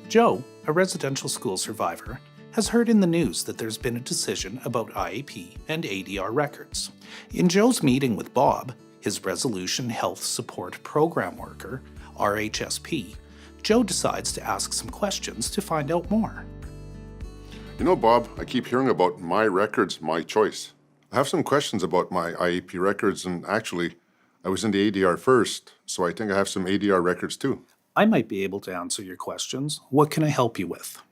Joe, a residential school survivor, has heard in the news that there's been a decision about IAP and ADR records. In Joe's meeting with Bob, his Resolution Health Support Program worker, RHSP, Joe decides to ask some questions to find out more. You know, Bob, I keep hearing about my records, my choice. I have some questions about my IAP records, and actually, I was in the ADR first, so I think I have some ADR records too. I might be able to answer your questions. What can I help you with?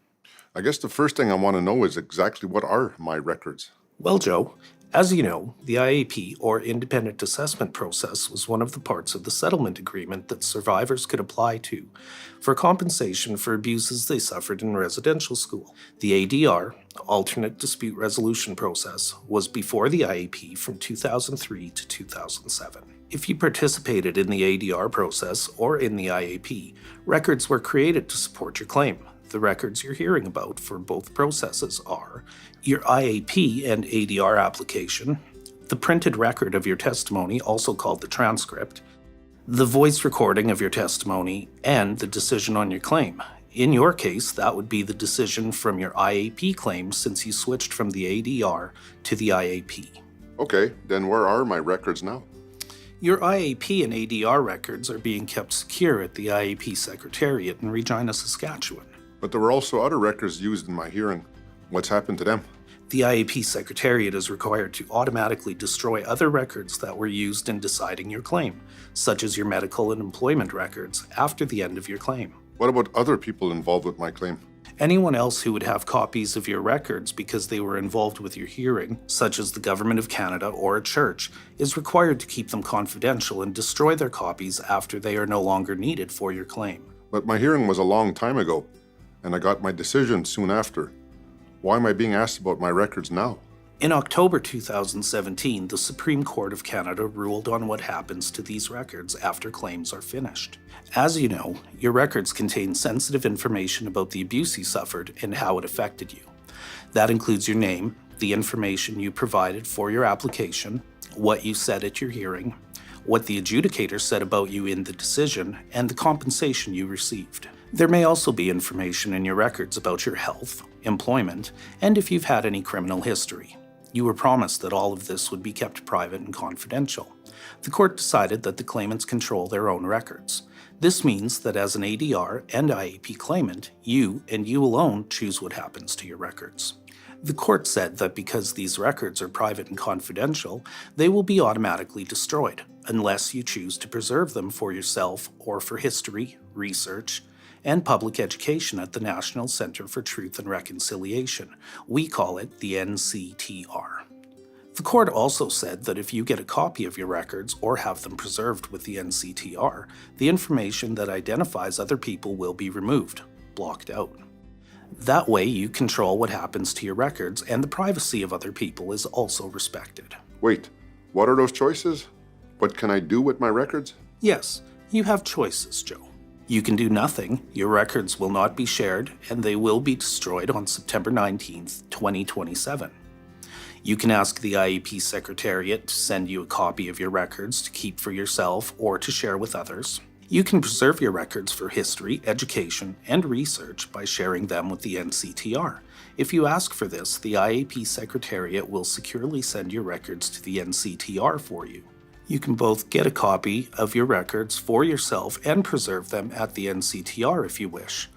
I guess the first thing I want to know is exactly what are my records? Well, Joe, as you know, the IAP, or Independent Assessment Process, was one of the parts of the settlement agreement that survivors could apply to for compensation for abuses they suffered in residential school. The ADR, Alternate Dispute Resolution Process, was before the IAP from 2003 to 2007. If you participated in the ADR process or in the IAP, records were created to support your claim. The records you're hearing about for both processes are your IAP and ADR application, the printed record of your testimony, also called the transcript, the voice recording of your testimony, and the decision on your claim. In your case, that would be the decision from your IAP claim since you switched from the ADR to the IAP. Okay, then where are my records now? Your IAP and ADR records are being kept secure at the IAP Secretariat in Regina, Saskatchewan. But there were also other records used in my hearing. What's happened to them? The IAP Secretariat is required to automatically destroy other records that were used in deciding your claim, such as your medical and employment records, after the end of your claim. What about other people involved with my claim? Anyone else who would have copies of your records because they were involved with your hearing, such as the Government of Canada or a church, is required to keep them confidential and destroy their copies after they are no longer needed for your claim. But my hearing was a long time ago, and I got my decision soon after. Why am I being asked about my records now? In October 2017, the Supreme Court of Canada ruled on what happens to these records after claims are finished. As you know, your records contain sensitive information about the abuse you suffered and how it affected you. That includes your name, the information you provided for your application, what you said at your hearing, what the adjudicator said about you in the decision, and the compensation you received. There may also be information in your records about your health, employment, and if you've had any criminal history. You were promised that all of this would be kept private and confidential. The court decided that the claimants control their own records. This means that as an ADR and IAP claimant, you and you alone choose what happens to your records. The court said that because these records are private and confidential, they will be automatically destroyed, unless you choose to preserve them for yourself or for history, research, and public education at the National Centre for Truth and Reconciliation. We call it the NCTR. The court also said that if you get a copy of your records or have them preserved with the NCTR, the information that identifies other people will be removed, blocked out. That way you control what happens to your records, and the privacy of other people is also respected. Wait, what are those choices? What can I do with my records? Yes, you have choices, Joe. You can do nothing, your records will not be shared, and they will be destroyed on September 19th, 2027. You can ask the IAP Secretariat to send you a copy of your records to keep for yourself or to share with others. You can preserve your records for history, education, and research by sharing them with the NCTR. If you ask for this, the IAP Secretariat will securely send your records to the NCTR for you. You can both get a copy of your records for yourself and preserve them at the NCTR if you wish.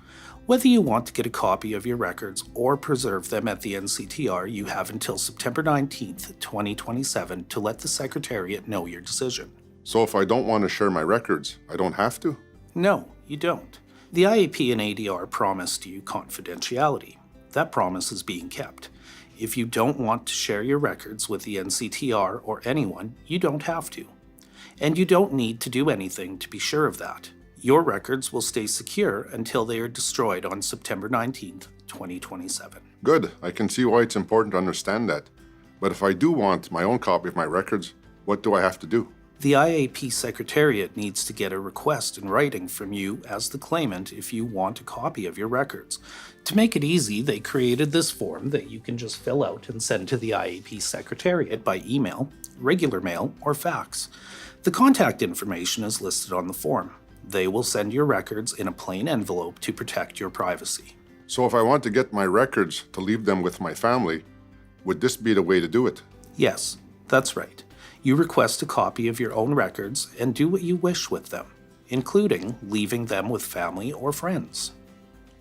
Whether you want to get a copy of your records or preserve them at the NCTR, you have until September 19th, 2027 to let the Secretariat know your decision. So if I don't want to share my records, I don't have to? No, you don't. The IAP and ADR promised you confidentiality. That promise is being kept. If you don't want to share your records with the NCTR or anyone, you don't have to. And you don't need to do anything to be sure of that. Your records will stay secure until they are destroyed on September 19th, 2027. Good, I can see why it's important to understand that. But if I do want my own copy of my records, what do I have to do? The IAP Secretariat needs to get a request in writing from you as the claimant if you want a copy of your records. To make it easy, they created this form that you can just fill out and send to the IAP Secretariat by email, regular mail, or fax. The contact information is listed on the form. They will send your records in a plain envelope to protect your privacy. So if I want to get my records to leave them with my family, would this be the way to do it? Yes, that's right. You request a copy of your own records and do what you wish with them, including leaving them with family or friends.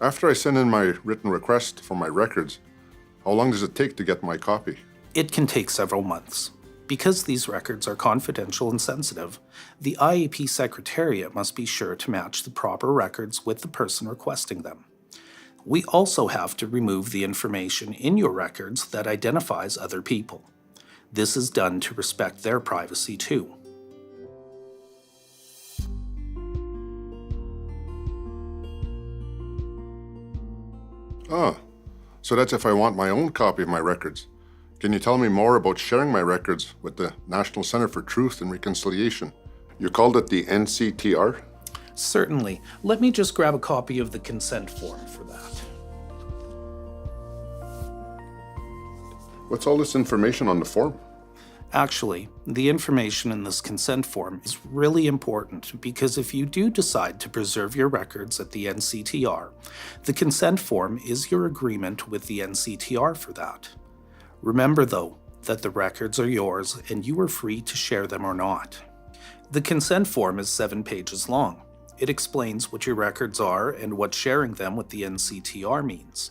After I send in my written request for my records, how long does it take to get my copy? It can take several months. Because these records are confidential and sensitive, the IAP Secretariat must be sure to match the proper records with the person requesting them. We also have to remove the information in your records that identifies other people. This is done to respect their privacy too. Ah, so that's if I want my own copy of my records. Can you tell me more about sharing my records with the National Centre for Truth and Reconciliation? You called it the NCTR? Certainly. Let me just grab a copy of the consent form for that. What's all this information on the form? Actually, the information in this consent form is really important because if you do decide to preserve your records at the NCTR, the consent form is your agreement with the NCTR for that. Remember, though, that the records are yours and you are free to share them or not. The consent form is 7 pages long. It explains what your records are and what sharing them with the NCTR means.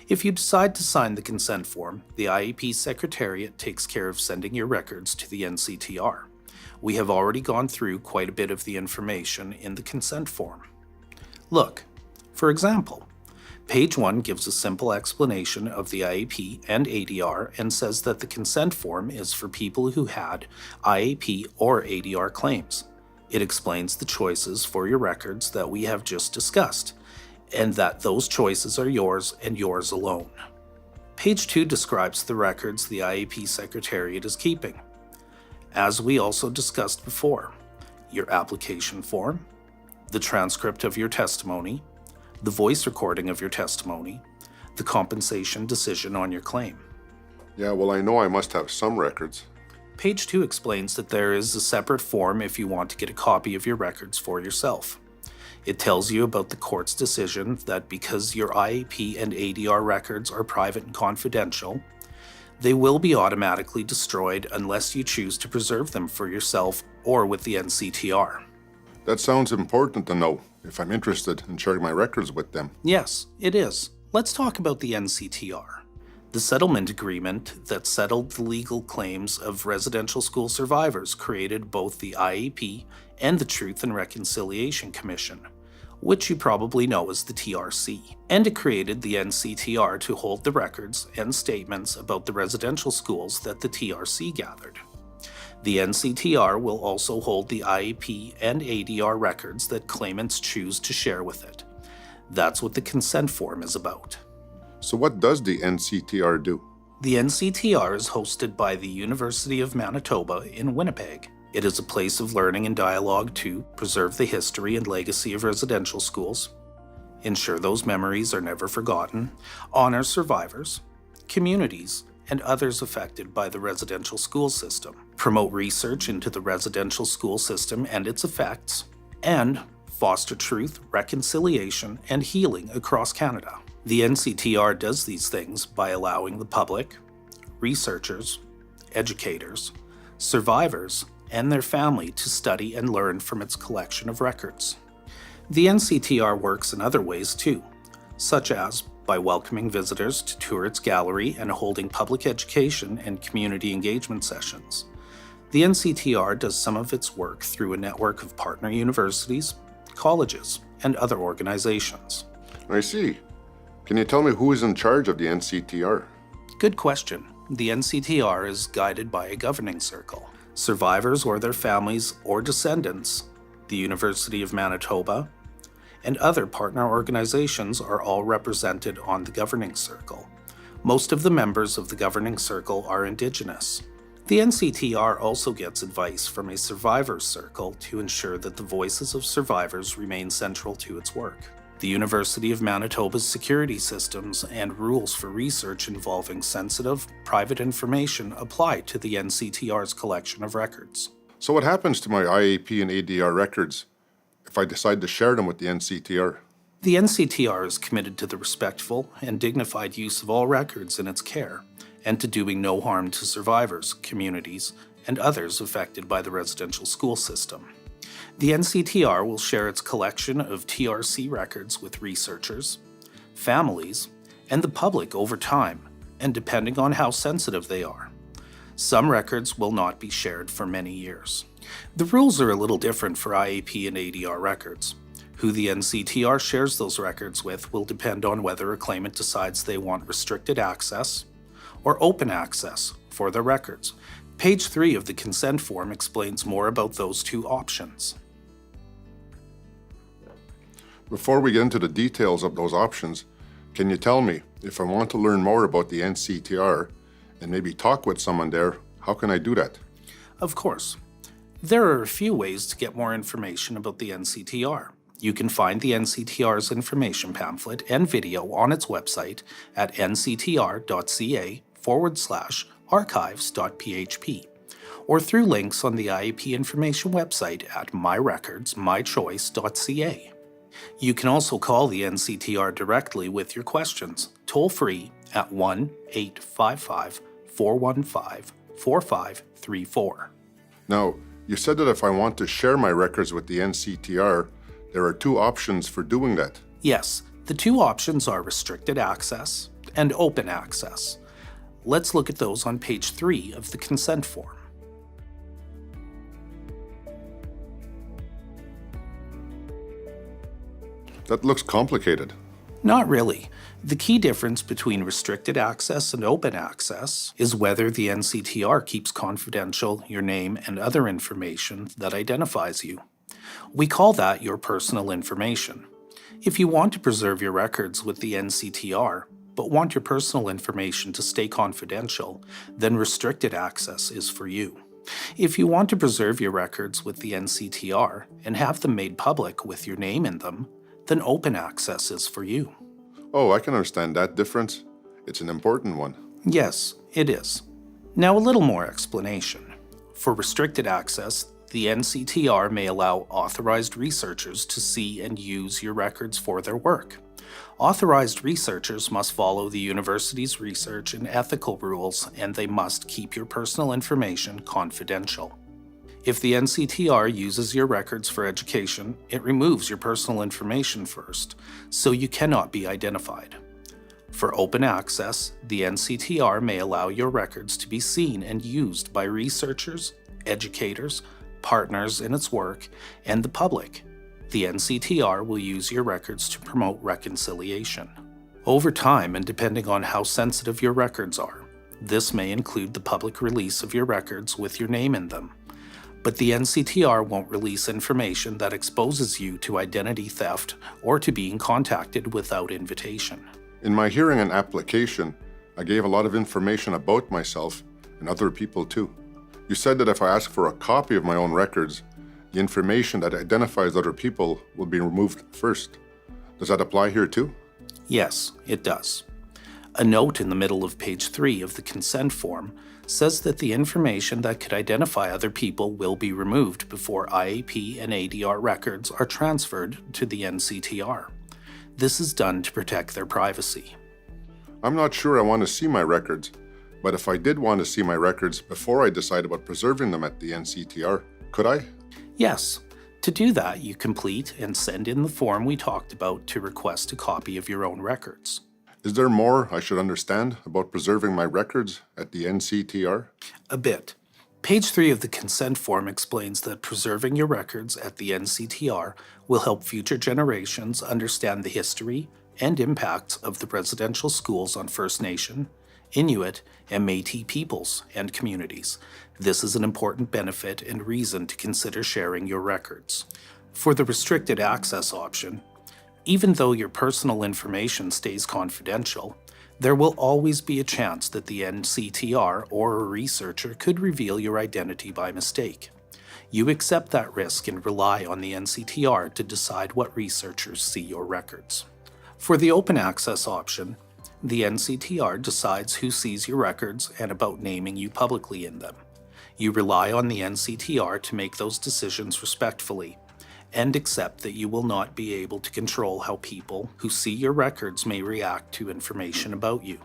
If you decide to sign the consent form, the IAP Secretariat takes care of sending your records to the NCTR. We have already gone through quite a bit of the information in the consent form. Look, for example, page 1 gives a simple explanation of the IAP and ADR and says that the consent form is for people who had IAP or ADR claims. It explains the choices for your records that we have just discussed, and that those choices are yours and yours alone. Page 2 describes the records the IAP Secretariat is keeping. As we also discussed before, your application form, the transcript of your testimony, the voice recording of your testimony, the compensation decision on your claim. Yeah, well, I know I must have some records. Page 2 explains that there is a separate form if you want to get a copy of your records for yourself. It tells you about the court's decision that because your IAP and ADR records are private and confidential, they will be automatically destroyed unless you choose to preserve them for yourself or with the NCTR. That sounds important to know if I'm interested in sharing my records with them. Yes, it is. Let's talk about the NCTR. The settlement agreement that settled the legal claims of residential school survivors created both the IAP and the Truth and Reconciliation Commission, which you probably know as the TRC, and it created the NCTR to hold the records and statements about the residential schools that the TRC gathered. The NCTR will also hold the IAP and ADR records that claimants choose to share with it. That's what the consent form is about. So what does the NCTR do? The NCTR is hosted by the University of Manitoba in Winnipeg. It is a place of learning and dialogue to preserve the history and legacy of residential schools, ensure those memories are never forgotten, honor survivors, communities, and others affected by the residential school system, promote research into the residential school system and its effects, and foster truth, reconciliation, and healing across Canada. The NCTR does these things by allowing the public, researchers, educators, survivors, and their family to study and learn from its collection of records. The NCTR works in other ways too, such as by welcoming visitors to tour its gallery and holding public education and community engagement sessions. The NCTR does some of its work through a network of partner universities, colleges, and other organizations. I see. Can you tell me who is in charge of the NCTR? Good question. The NCTR is guided by a governing circle. Survivors or their families or descendants, the University of Manitoba, and other partner organizations are all represented on the governing circle. Most of the members of the governing circle are Indigenous. The NCTR also gets advice from a survivors circle to ensure that the voices of survivors remain central to its work. The University of Manitoba's security systems and rules for research involving sensitive, private information apply to the NCTR's collection of records. So what happens to my IAP and ADR records? if I decide to share them with the NCTR? The NCTR is committed to the respectful and dignified use of all records in its care, and to doing no harm to survivors, communities, and others affected by the residential school system. The NCTR will share its collection of TRC records with researchers, families, and the public over time, and depending on how sensitive they are. Some records will not be shared for many years. The rules are a little different for IAP and ADR records. Who the NCTR shares those records with will depend on whether a claimant decides they want restricted access or open access for their records. Page 3 of the consent form explains more about those two options. Before we get into the details of those options, can you tell me, if I want to learn more about the NCTR and maybe talk with someone there, how can I do that? Of course. There are a few ways to get more information about the NCTR. You can find the NCTR's information pamphlet and video on its website at nctr.ca/archives.php, or through links on the IAP information website at myrecordsmychoice.ca. You can also call the NCTR directly with your questions, toll-free at 1-855-415-4534. Now, you said that if I want to share my records with the NCTR, there are two options for doing that. Yes, the two options are restricted access and open access. Let's look at those on page 3 of the consent form. That looks complicated. Not really. The key difference between restricted access and open access is whether the NCTR keeps confidential your name and other information that identifies you. We call that your personal information. If you want to preserve your records with the NCTR, but want your personal information to stay confidential, then restricted access is for you. If you want to preserve your records with the NCTR and have them made public with your name in them, then open access is for you. Oh, I can understand that difference. It's an important one. Yes, it is. Now a little more explanation. For restricted access, the NCTR may allow authorized researchers to see and use your records for their work. Authorized researchers must follow the university's research and ethical rules, and they must keep your personal information confidential. If the NCTR uses your records for education, it removes your personal information first, so you cannot be identified. For open access, the NCTR may allow your records to be seen and used by researchers, educators, partners in its work, and the public. The NCTR will use your records to promote reconciliation. Over time, and depending on how sensitive your records are, this may include the public release of your records with your name in them. But the NCTR won't release information that exposes you to identity theft or to being contacted without invitation. In my hearing and application, I gave a lot of information about myself and other people too. You said that if I ask for a copy of my own records, the information that identifies other people will be removed first. Does that apply here too? Yes, it does. A note in the middle of page 3 of the consent form says that the information that could identify other people will be removed before IAP and ADR records are transferred to the NCTR. This is done to protect their privacy. I'm not sure I want to see my records, but if I did want to see my records before I decide about preserving them at the NCTR, could I? Yes. To do that, you complete and send in the form we talked about to request a copy of your own records. Is there more I should understand about preserving my records at the NCTR? A bit. Page 3 of the consent form explains that preserving your records at the NCTR will help future generations understand the history and impacts of the residential schools on First Nation, Inuit, and Métis peoples and communities. This is an important benefit and reason to consider sharing your records. For the restricted access option, even though your personal information stays confidential, there will always be a chance that the NCTR or a researcher could reveal your identity by mistake. You accept that risk and rely on the NCTR to decide what researchers see your records. For the open access option, the NCTR decides who sees your records and about naming you publicly in them. You rely on the NCTR to make those decisions respectfully, and accept that you will not be able to control how people who see your records may react to information about you.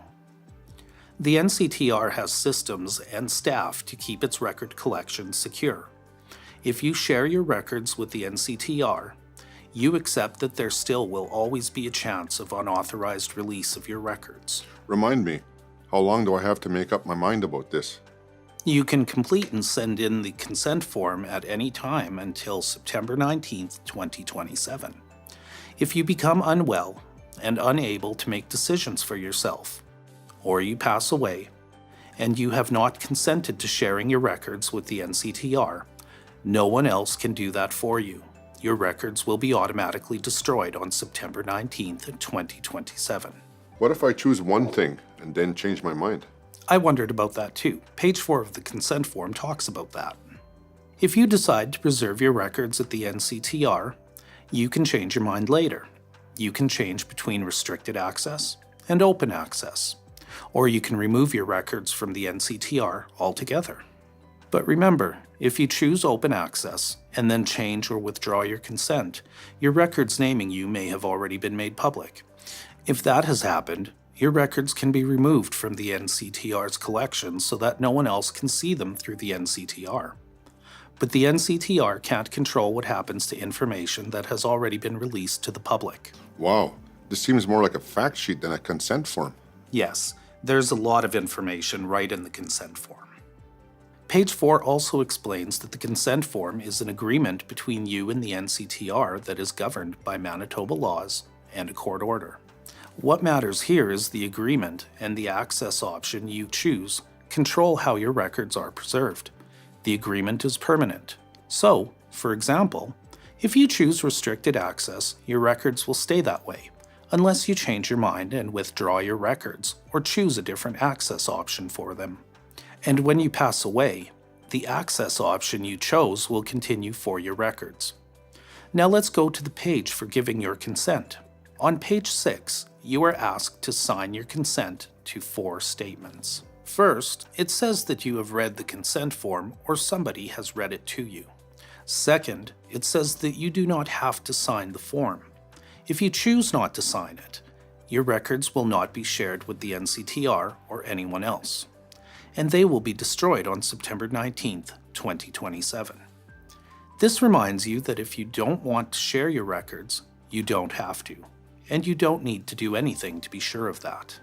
The NCTR has systems and staff to keep its record collection secure. If you share your records with the NCTR, you accept that there still will always be a chance of unauthorized release of your records. Remind me, how long do I have to make up my mind about this? You can complete and send in the consent form at any time until September 19th, 2027. If you become unwell and unable to make decisions for yourself, or you pass away, and you have not consented to sharing your records with the NCTR, no one else can do that for you. Your records will be automatically destroyed on September 19th, 2027. What if I choose one thing and then change my mind? I wondered about that too. Page 4 of the consent form talks about that. If you decide to preserve your records at the NCTR, you can change your mind later. You can change between restricted access and open access, or you can remove your records from the NCTR altogether. But remember, if you choose open access and then change or withdraw your consent, your records naming you may have already been made public. If that has happened, your records can be removed from the NCTR's collection so that no one else can see them through the NCTR. But the NCTR can't control what happens to information that has already been released to the public. Wow, this seems more like a fact sheet than a consent form. Yes, there's a lot of information right in the consent form. Page 4 also explains that the consent form is an agreement between you and the NCTR that is governed by Manitoba laws and a court order. What matters here is the agreement and the access option you choose control how your records are preserved. The agreement is permanent. So, for example, if you choose restricted access, your records will stay that way, unless you change your mind and withdraw your records or choose a different access option for them. And when you pass away, the access option you chose will continue for your records. Now let's go to the page for giving your consent. On page 6, you are asked to sign your consent to 4 statements. First, it says that you have read the consent form or somebody has read it to you. Second, it says that you do not have to sign the form. If you choose not to sign it, your records will not be shared with the NCTR or anyone else, and they will be destroyed on September 19th, 2027. This reminds you that if you don't want to share your records, you don't have to, and you don't need to do anything to be sure of that.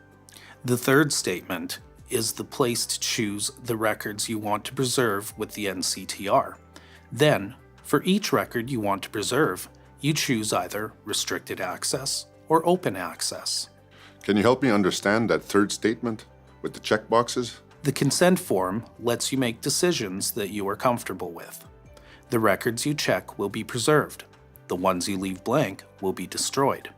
The third statement is the place to choose the records you want to preserve with the NCTR. Then, for each record you want to preserve, you choose either restricted access or open access. Can you help me understand that third statement with the checkboxes? The consent form lets you make decisions that you are comfortable with. The records you check will be preserved. The ones you leave blank will be destroyed.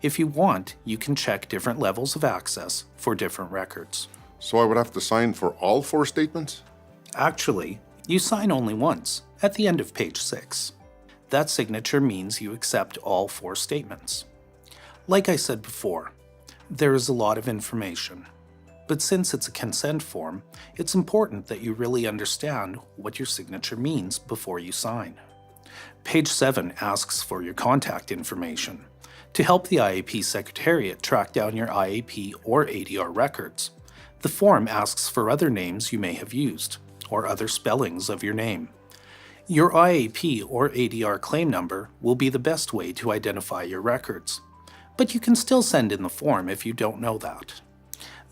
If you want, you can check different levels of access for different records. So I would have to sign for all 4 statements? Actually, you sign only once, at the end of page 6. That signature means you accept all 4 statements. Like I said before, there is a lot of information. But since it's a consent form, it's important that you really understand what your signature means before you sign. Page 7 asks for your contact information to help the IAP Secretariat track down your IAP or ADR records. The form asks for other names you may have used, or other spellings of your name. Your IAP or ADR claim number will be the best way to identify your records, but you can still send in the form if you don't know that.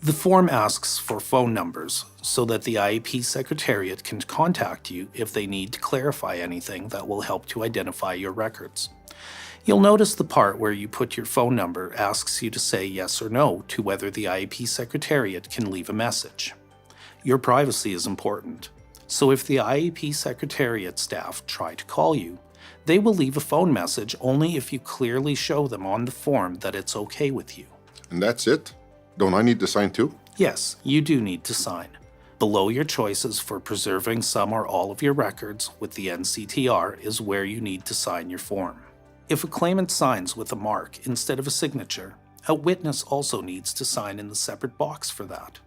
The form asks for phone numbers so that the IAP Secretariat can contact you if they need to clarify anything that will help to identify your records. You'll notice the part where you put your phone number asks you to say yes or no to whether the IAP Secretariat can leave a message. Your privacy is important, so if the IAP Secretariat staff try to call you, they will leave a phone message only if you clearly show them on the form that it's okay with you. And that's it? Don't I need to sign too? Yes, you do need to sign. Below your choices for preserving some or all of your records with the NCTR is where you need to sign your form. If a claimant signs with a mark instead of a signature, a witness also needs to sign in the separate box for that.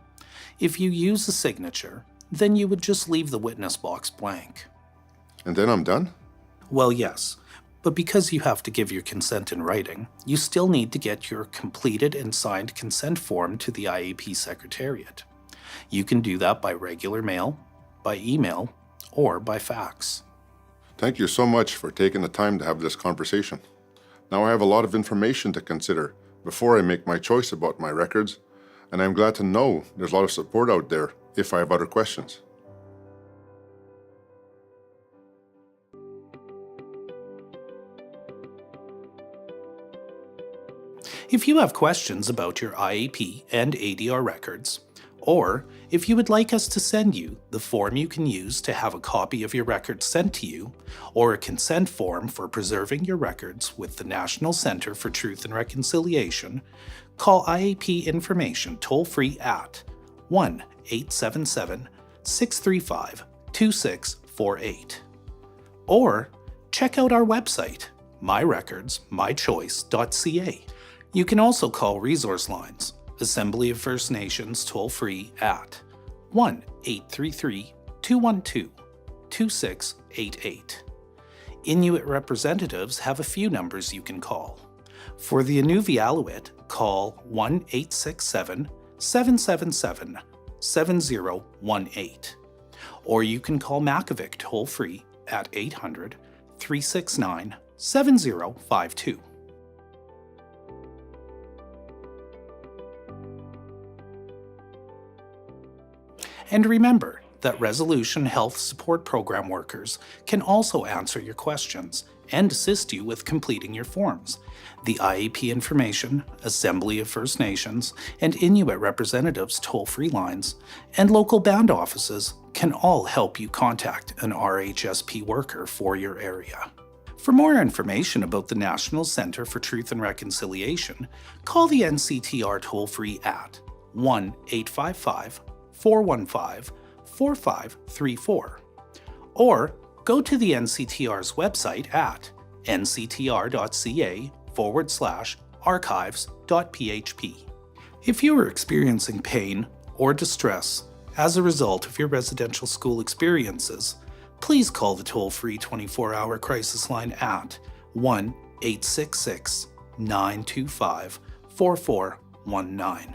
If you use a signature, then you would just leave the witness box blank. And then I'm done? Well, yes, but because you have to give your consent in writing, you still need to get your completed and signed consent form to the IAP Secretariat. You can do that by regular mail, by email, or by fax. Thank you so much for taking the time to have this conversation. Now I have a lot of information to consider before I make my choice about my records, and I'm glad to know there's a lot of support out there if I have other questions. If you have questions about your IAP and ADR records, or if you would like us to send you the form you can use to have a copy of your records sent to you, or a consent form for preserving your records with the National Centre for Truth and Reconciliation, call IAP Information toll-free at 1-877-635-2648. Or check out our website, myrecordsmychoice.ca. You can also call resource lines, Assembly of First Nations toll-free at 1-833-212-2688. Inuit representatives have a few numbers you can call. For the Inuvialuit, call 1-867-777-7018. Or you can call Makivik toll-free at 800-369-7052. And remember that Resolution Health Support Program workers can also answer your questions and assist you with completing your forms. The IAP Information, Assembly of First Nations, and Inuit representatives toll-free lines, and local band offices can all help you contact an RHSP worker for your area. For more information about the National Centre for Truth and Reconciliation, call the NCTR toll-free at 1-855-415-4534, or go to the NCTR's website at nctr.ca/archives.php. If you are experiencing pain or distress as a result of your residential school experiences, please call the toll-free 24-hour crisis line at 1-866-925-4419.